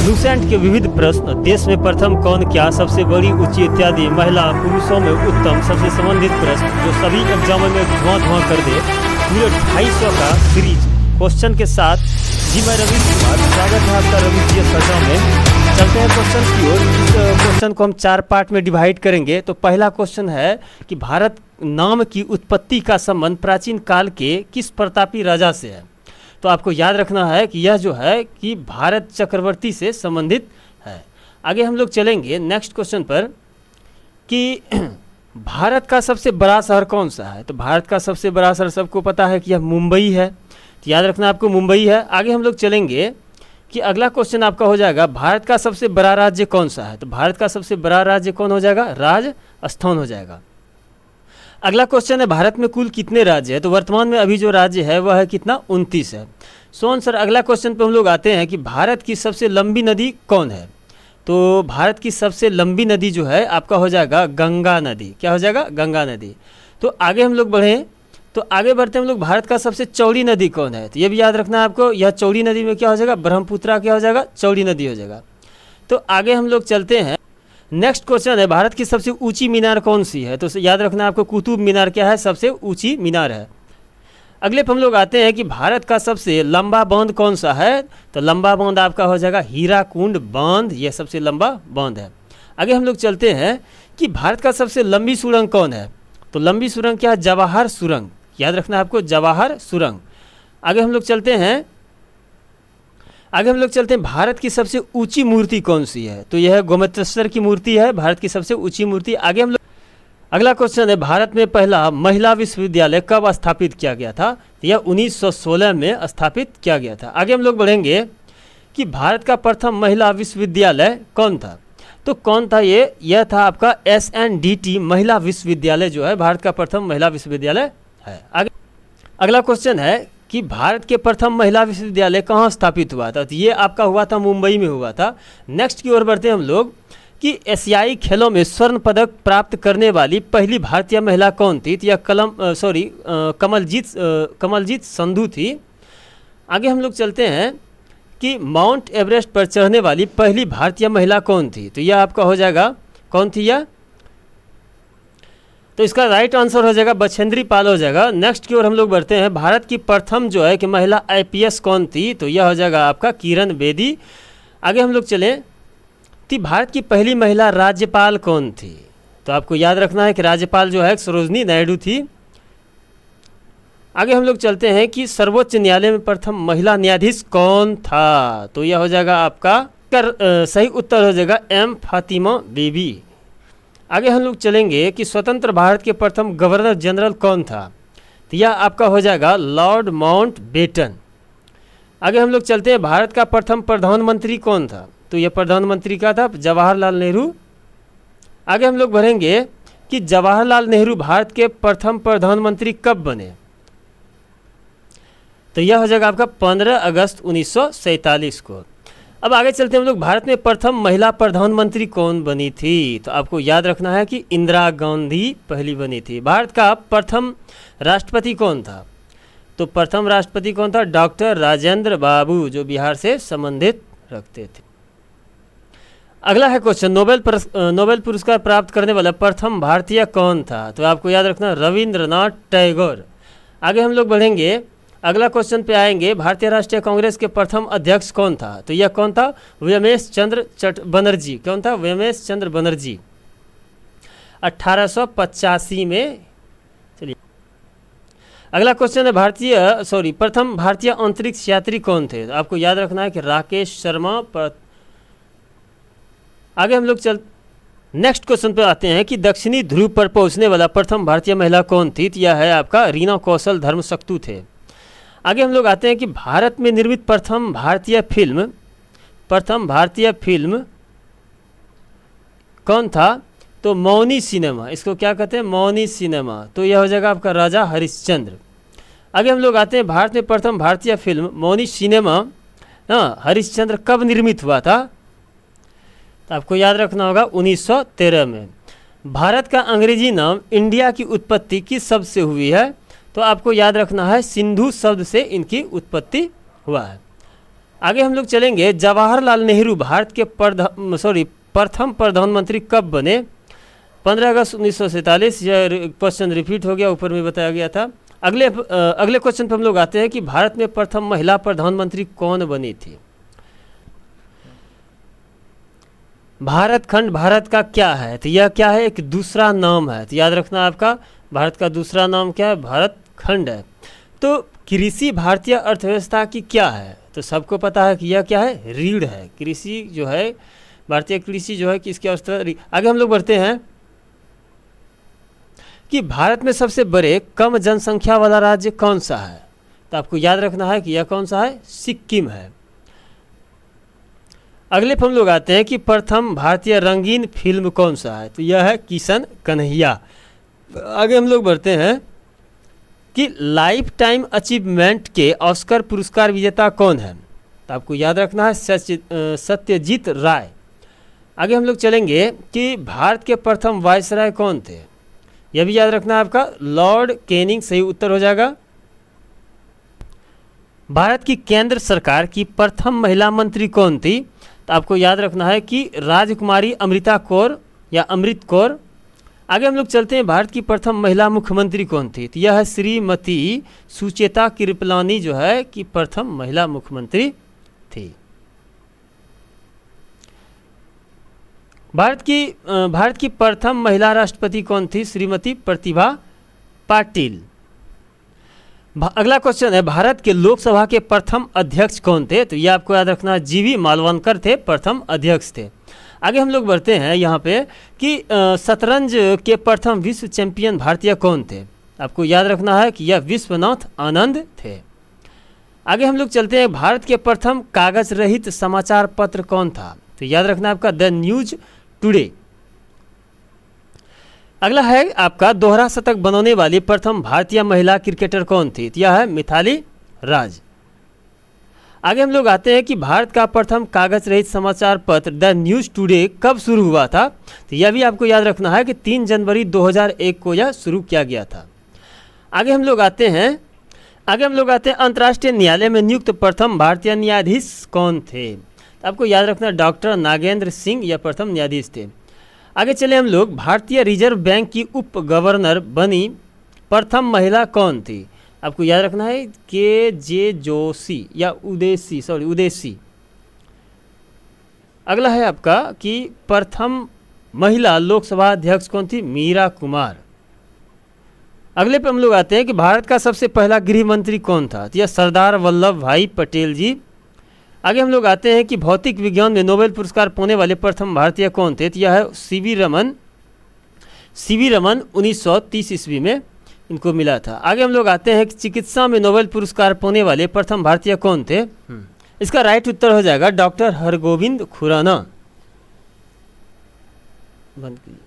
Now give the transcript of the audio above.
Lucent के विविध प्रश्न, देश में प्रथम कौन, क्या, सबसे बड़ी ऊंची इत्यादि, महिला पुरुषों में उत्तम, सबसे संबंधित प्रश्न जो सभी एग्जामों में धुआं कर दे, पूरे 250 का सीरीज क्वेश्चन के साथ। जी मैं रवीश कुमार, स्वागत है आपका रवीश जी चर्चा में। चलते हैं क्वेश्चन की ओर। इस क्वेश्चन को हम 4 पार्ट में डिवाइड करेंगे। तो पहला क्वेश्चन है कि भारत नाम की उत्पत्ति का संबंध प्राचीन काल के किस प्रतापी राजा से है। तो आपको याद रखना है कि यह जो है कि भारत चक्रवर्ती से संबंधित है। आगे हम लोग चलेंगे नेक्स्ट क्वेश्चन पर कि भारत का सबसे बड़ा शहर कौन सा है। तो भारत का सबसे बड़ा शहर सबको पता है कि यह मुंबई है, तो याद रखना आपको मुंबई है। आगे हम लोग चलेंगे कि अगला क्वेश्चन आपका हो जाएगा भारत का सबसे बड़ा राज्य कौन सा है। तो भारत का सबसे बड़ा राज्य कौन हो जाएगा, राजस्थान हो जाएगा। अगला क्वेश्चन है भारत में कुल कितने राज्य हैं। तो वर्तमान में अभी जो राज्य है वह है कितना, 29 है। सो आंसर अगला क्वेश्चन पे हम लोग आते हैं कि भारत की सबसे लंबी नदी कौन है। तो भारत की सबसे लंबी नदी जो है आपका हो जाएगा गंगा नदी। क्या हो जाएगा, गंगा नदी। तो आगे हम लोग बढ़ें, तो आगे बढ़ते हम लोग भारत का सबसे चौड़ी नदी कौन है। तो ये भी याद रखना है आपको, यह चौड़ी नदी में क्या हो जाएगा, ब्रह्मपुत्रा क्या हो जाएगा, चौड़ी नदी हो जाएगा। तो आगे हम लोग चलते हैं। नेक्स्ट क्वेश्चन है भारत की सबसे ऊंची मीनार कौन सी है। तो याद रखना है आपको, कुतुब मीनार क्या है, सबसे ऊंची मीनार है। अगले पर हम लोग आते हैं कि भारत का सबसे लंबा बांध कौन सा है। तो लंबा बांध आपका हो जाएगा हीराकुंड बांध, यह सबसे लंबा बांध है। आगे हम लोग चलते हैं कि भारत का सबसे लंबी सुरंग कौन है। तो लंबी सुरंग क्या है, जवाहर सुरंग। याद रखना है आपको, जवाहर सुरंग। आगे हम लोग चलते हैं, भारत की सबसे ऊंची मूर्ति कौन सी है। तो यह गोमतेश्वर की मूर्ति है, भारत की सबसे ऊंची मूर्ति। आगे हम लोग अगला क्वेश्चन है भारत में पहला महिला विश्वविद्यालय कब स्थापित किया गया था। तो यह 1916 में स्थापित किया गया था। आगे हम लोग बढ़ेंगे कि भारत का प्रथम महिला विश्वविद्यालय कौन था। तो कौन था यह था आपका SNDT महिला विश्वविद्यालय जो है भारत का प्रथम महिला विश्वविद्यालय है। आगे अगला क्वेश्चन है कि भारत के प्रथम महिला विश्वविद्यालय कहाँ स्थापित हुआ था। तो ये आपका हुआ था मुंबई में हुआ था। नेक्स्ट की ओर बढ़ते हैं हम लोग कि एशियाई खेलों में स्वर्ण पदक प्राप्त करने वाली पहली भारतीय महिला कौन थी। तो यह कमलजीत संधू थी। आगे हम लोग चलते हैं कि माउंट एवरेस्ट पर चढ़ने वाली पहली भारतीय महिला कौन थी। तो यह आपका हो जाएगा, कौन थी यह। तो इसका राइट आंसर हो जाएगा बछेंद्री पाल हो जाएगा। नेक्स्ट की ओर हम लोग बढ़ते हैं, भारत की प्रथम जो है कि महिला IPS कौन थी। तो यह हो जाएगा आपका किरण बेदी। आगे हम लोग चलें कि भारत की पहली महिला राज्यपाल कौन थी। तो आपको याद रखना है कि राज्यपाल जो है सरोजनी नायडू थी। आगे हम लोग चलते हैं कि सर्वोच्च न्यायालय में प्रथम महिला न्यायाधीश कौन था। तो यह हो जाएगा आपका सही उत्तर हो जाएगा M फातिमा बीबी। आगे हम लोग चलेंगे कि स्वतंत्र भारत के प्रथम गवर्नर जनरल कौन था। तो यह आपका हो जाएगा लॉर्ड माउंटबेटन। आगे हम लोग चलते हैं, भारत का प्रथम प्रधानमंत्री कौन था। तो यह प्रधानमंत्री का था जवाहरलाल नेहरू। आगे हम लोग बढ़ेंगे कि जवाहरलाल नेहरू भारत के प्रथम प्रधानमंत्री कब बने। तो यह हो जाएगा आपका 15 अगस्त 1947 को। अब आगे चलते हैं हम लोग, भारत में प्रथम महिला प्रधानमंत्री कौन बनी थी। तो आपको याद रखना है कि इंदिरा गांधी पहली बनी थी। भारत का प्रथम राष्ट्रपति कौन था। तो प्रथम राष्ट्रपति कौन था, डॉक्टर राजेंद्र बाबू, जो बिहार से संबंधित रखते थे। अगला है क्वेश्चन, नोबेल पुरस्कार प्राप्त करने वाला प्रथम भारतीय कौन था। तो आपको याद रखना रविंद्रनाथ टैगोर। आगे हम लोग बढ़ेंगे, अगला क्वेश्चन पे आएंगे, भारतीय राष्ट्रीय कांग्रेस के प्रथम अध्यक्ष कौन था। तो यह कौन था, व्योमेश चंद्र बनर्जी। कौन था, व्योमेश चंद्र बनर्जी, 1885 में। चलिए अगला क्वेश्चन है प्रथम भारतीय अंतरिक्ष यात्री कौन थे। तो आपको याद रखना है कि राकेश शर्मा। आगे हम लोग नेक्स्ट क्वेश्चन पे आते हैं कि दक्षिणी ध्रुव पर पहुंचने वाला प्रथम भारतीय महिला कौन थी। तो यह है आपका रीना कौशल धर्मशक्तु थे। आगे हम लोग आते हैं कि भारत में निर्मित प्रथम भारतीय फिल्म कौन था। तो मौनी सिनेमा, इसको क्या कहते हैं, मौनी सिनेमा। तो यह हो जाएगा आपका राजा हरिश्चंद्र। आगे हम लोग आते हैं, भारत में प्रथम भारतीय फिल्म मौनी सिनेमा हरिश्चंद्र कब निर्मित हुआ था। तो आपको याद रखना होगा 1913 में। भारत का अंग्रेजी नाम इंडिया की उत्पत्ति किस शब्द से हुई है। तो आपको याद रखना है सिंधु शब्द से इनकी उत्पत्ति हुआ है। आगे हम लोग चलेंगे, जवाहरलाल नेहरू भारत के प्रथम प्रधानमंत्री कब बने? 15 अगस्त 1947। यह क्वेश्चन रिपीट हो गया, ऊपर में बताया गया था। अगले क्वेश्चन पर हम लोग आते हैं कि भारत में प्रथम महिला प्रधानमंत्री कौन बनी थी? भारत खंड भारत का क्या है? तो यह क्या है? एक दूसरा नाम है। तो याद रखना आपका, भारत का दूसरा नाम क्या है? भारत खंड है। तो कृषि भारतीय अर्थव्यवस्था की क्या है? तो सबको पता है कि यह क्या है? रीढ़ है। कृषि जो है, भारतीय कृषि जो है कि इसकी अवस्था। आगे हम लोग बढ़ते हैं कि भारत में सबसे बड़े कम जनसंख्या वाला राज्य कौन सा है? तो आपको याद रखना है कि यह कौन सा है? सिक्किम है। अगले पर हम लोग आते हैं कि प्रथम भारतीय रंगीन फिल्म कौन सा है? तो यह है किशन कन्हैया। आगे हम लोग बढ़ते हैं कि लाइफ टाइम अचीवमेंट के ऑस्कर पुरस्कार विजेता कौन है? तो आपको याद रखना है सत्यजीत राय। आगे हम लोग चलेंगे कि भारत के प्रथम वायसराय कौन थे? यह भी याद रखना है आपका, लॉर्ड कैनिंग सही उत्तर हो जाएगा। भारत की केंद्र सरकार की प्रथम महिला मंत्री कौन थी? तो आपको याद रखना है कि राजकुमारी अमृता कौर या अमृत कौर। आगे हम लोग चलते हैं, भारत की प्रथम महिला मुख्यमंत्री कौन थी? तो यह है श्रीमती सुचेता कृपलानी जो है कि प्रथम महिला मुख्यमंत्री थी। भारत की प्रथम महिला राष्ट्रपति कौन थी? श्रीमती प्रतिभा पाटिल। अगला क्वेश्चन है, भारत के लोकसभा के प्रथम अध्यक्ष कौन थे? तो ये आपको याद रखना, जीवी मालवनकर थे प्रथम अध्यक्ष थे। आगे हम लोग बढ़ते हैं यहाँ पे कि शतरंज के प्रथम विश्व चैंपियन भारतीय कौन थे? आपको याद रखना है कि यह विश्वनाथ आनंद थे। आगे हम लोग चलते हैं, भारत के प्रथम कागज रहित समाचार पत्र कौन था? तो याद रखना आपका द न्यूज टुडे। अगला है आपका, दोहरा शतक बनाने वाली प्रथम भारतीय महिला क्रिकेटर कौन थी? तो यह है मिथाली राज। आगे हम लोग आते हैं कि भारत का प्रथम कागज रहित समाचार पत्र द न्यूज टुडे कब शुरू हुआ था? तो यह भी आपको याद रखना है कि 3 जनवरी 2001 को यह शुरू किया गया था। आगे हम लोग आते हैं अंतर्राष्ट्रीय न्यायालय में नियुक्त प्रथम भारतीय न्यायाधीश कौन थे? तो आपको याद रखना, डॉक्टर नागेंद्र सिंह यह प्रथम न्यायाधीश थे। आगे चले हम लोग, भारतीय रिजर्व बैंक की उप गवर्नर बनी प्रथम महिला कौन थी? आपको याद रखना है के जोशी या उदेसी। अगला है आपका कि प्रथम महिला लोकसभा अध्यक्ष कौन थी? मीरा कुमार। अगले पे हम लोग आते हैं कि भारत का सबसे पहला गृह मंत्री कौन था? तो यह सरदार वल्लभ भाई पटेल जी। आगे हम लोग आते हैं कि भौतिक विज्ञान में नोबेल पुरस्कार पाने वाले प्रथम भारतीय कौन थे? तो यह है सीवी रमन 1930 ईस्वी में इनको मिला था। आगे हम लोग आते हैं कि चिकित्सा में नोबेल पुरस्कार पाने वाले प्रथम भारतीय कौन थे? इसका राइट उत्तर हो जाएगा डॉक्टर हरगोविंद खुराना। बंद कीजिए।